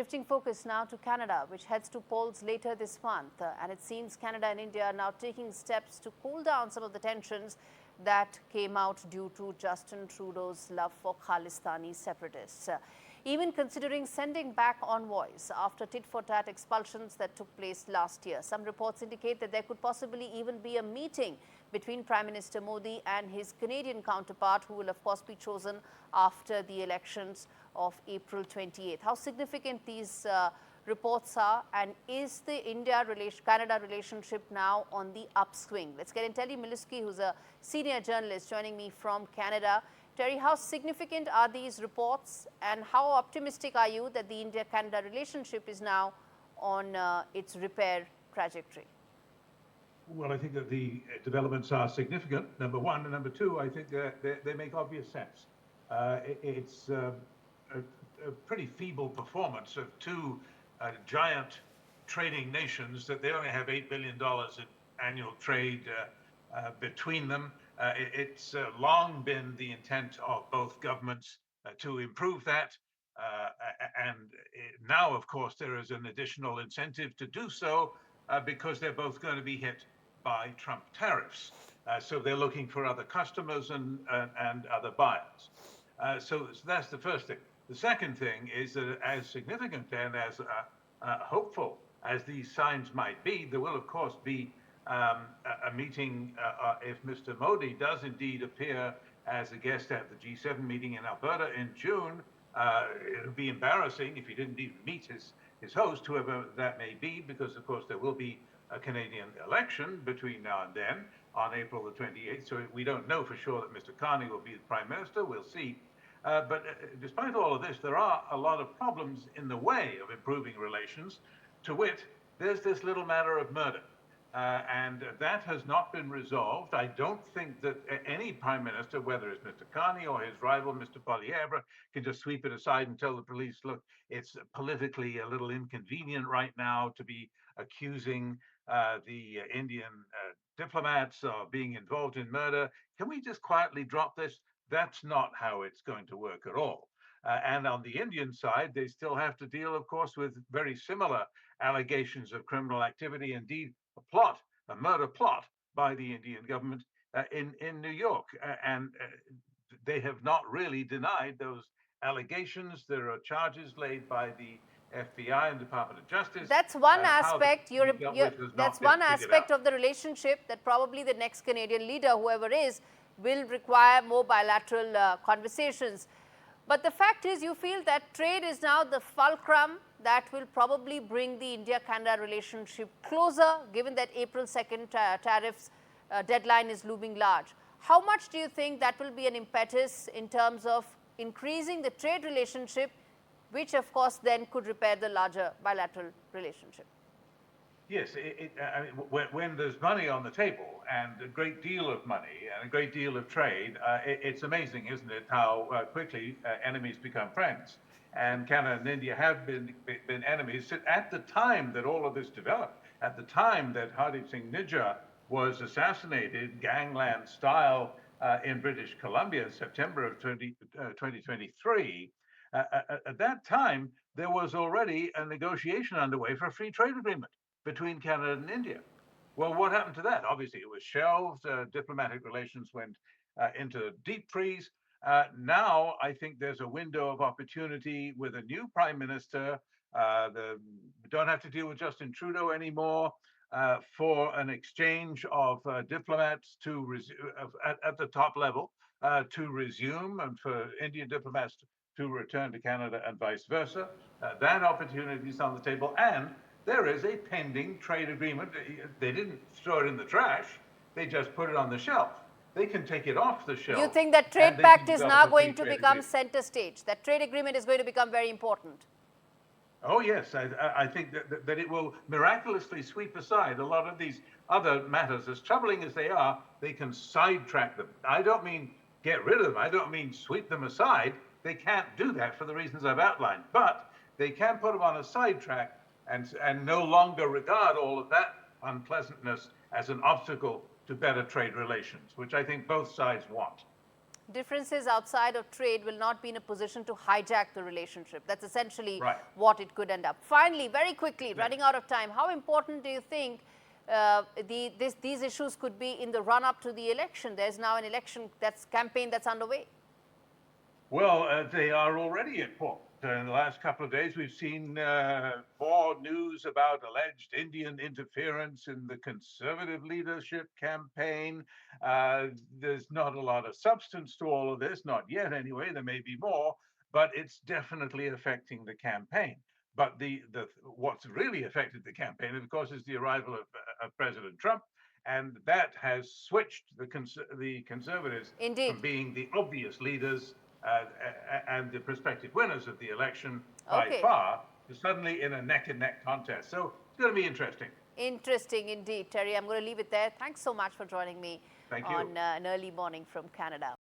Shifting focus now to Canada, which heads to polls later this month. And it seems Canada and India are now taking steps to cool down some of the tensions that came out due to Justin Trudeau's love for Khalistani separatists. Even considering sending back envoys after tit-for-tat expulsions that took place last year. Some reports indicate that there could possibly even be a meeting between Prime Minister Modi and his Canadian counterpart, who will of course be chosen after the elections of April 28th. How significant these reports are, and is the India-Canada relationship now on the upswing? Let's get in Terry Milewski, who's a senior journalist, joining me from Canada. Terry, how significant are these reports, and how optimistic are you that the India-Canada relationship is now on its repair trajectory? Well, I think that the developments are significant, number one. And number two, I think they make obvious sense. It's a pretty feeble performance of two giant trading nations that they only have $8 billion in annual trade between them. It's long been the intent of both governments to improve that. And now, of course, there is an additional incentive to do so because they're both going to be hit by Trump tariffs. So they're looking for other customers and other buyers. So that's the first thing. The second thing is that as significant and as hopeful as these signs might be, there will, of course, be a meeting if Mr. Modi does indeed appear as a guest at the G7 meeting in Alberta in June. It would be embarrassing if he didn't even meet his host, whoever that may be, because, of course, there will be a Canadian election between now and then on April the 28th. So we don't know for sure that Mr. Carney will be the Prime Minister. We'll see. But despite all of this, there are a lot of problems in the way of improving relations. To wit, there's this little matter of murder. And that has not been resolved. I don't think that any Prime Minister, whether it's Mr. Carney or his rival, Mr. Poilievre, can just sweep it aside and tell the police, look, it's politically a little inconvenient right now to be accusing the Indian diplomats of being involved in murder. Can we just quietly drop this? That's not how it's going to work at all. And on the Indian side, they still have to deal, of course, with very similar allegations of criminal activity. Indeed, a murder plot by the Indian government in New York. And they have not really denied those allegations. There are charges laid by the FBI and Department of Justice. That's one aspect. That's one aspect of the relationship that probably the next Canadian leader, whoever is, will require more bilateral conversations. But the fact is, you feel that trade is now the fulcrum that will probably bring the India-Canada relationship closer, given that April 2nd tariffs deadline is looming large. How much do you think that will be an impetus in terms of increasing the trade relationship, which of course then could repair the larger bilateral relationship? Yes, I mean, when there's money on the table and a great deal of money and a great deal of trade, it's amazing, isn't it, how quickly enemies become friends. And Canada and India have been enemies at the time that all of this developed. At the time that Hardeep Singh Nijjar was assassinated, gangland style, in British Columbia in September of 2023, at that time, there was already a negotiation underway for a free trade agreement between Canada and India. Well, what happened to that? Obviously, it was shelved. Diplomatic relations went into deep freeze. Now, I think there's a window of opportunity with a new Prime Minister. We don't have to deal with Justin Trudeau anymore for an exchange of diplomats to at the top level to resume, and for Indian diplomats to return to Canada and vice versa. That opportunity is on the table, and there is a pending trade agreement. They didn't throw it in the trash. They just put it on the shelf. They can take it off the shelf. You think that trade pact is now going to become center stage? That trade agreement is going to become very important? Oh, yes. I think that it will miraculously sweep aside a lot of these other matters. As troubling as they are, they can sidetrack them. I don't mean get rid of them. I don't mean sweep them aside. They can't do that for the reasons I've outlined. But they can put them on a sidetrack and no longer regard all of that unpleasantness as an obstacle to better trade relations, which I think both sides want. differences outside of trade will not be in a position to hijack the relationship. That's essentially Right. what it could end up. Finally, very quickly, running out of time, how important do you think these issues could be in the run-up to the election? There's now an campaign that's underway. Well, they are already important. In the last couple of days, we've seen more news about alleged Indian interference in the conservative leadership campaign. There's not a lot of substance to all of this, not yet anyway. There may be more, but it's definitely affecting the campaign. But what's really affected the campaign, of course, is the arrival of President Trump, and that has switched the conservatives Indeed. from being the obvious leaders and the prospective winners of the election by far, to suddenly in a neck-and-neck contest. So it's going to be interesting. Interesting indeed, Terry. I'm going to leave it there. Thanks so much for joining me Thank you. on an early morning from Canada.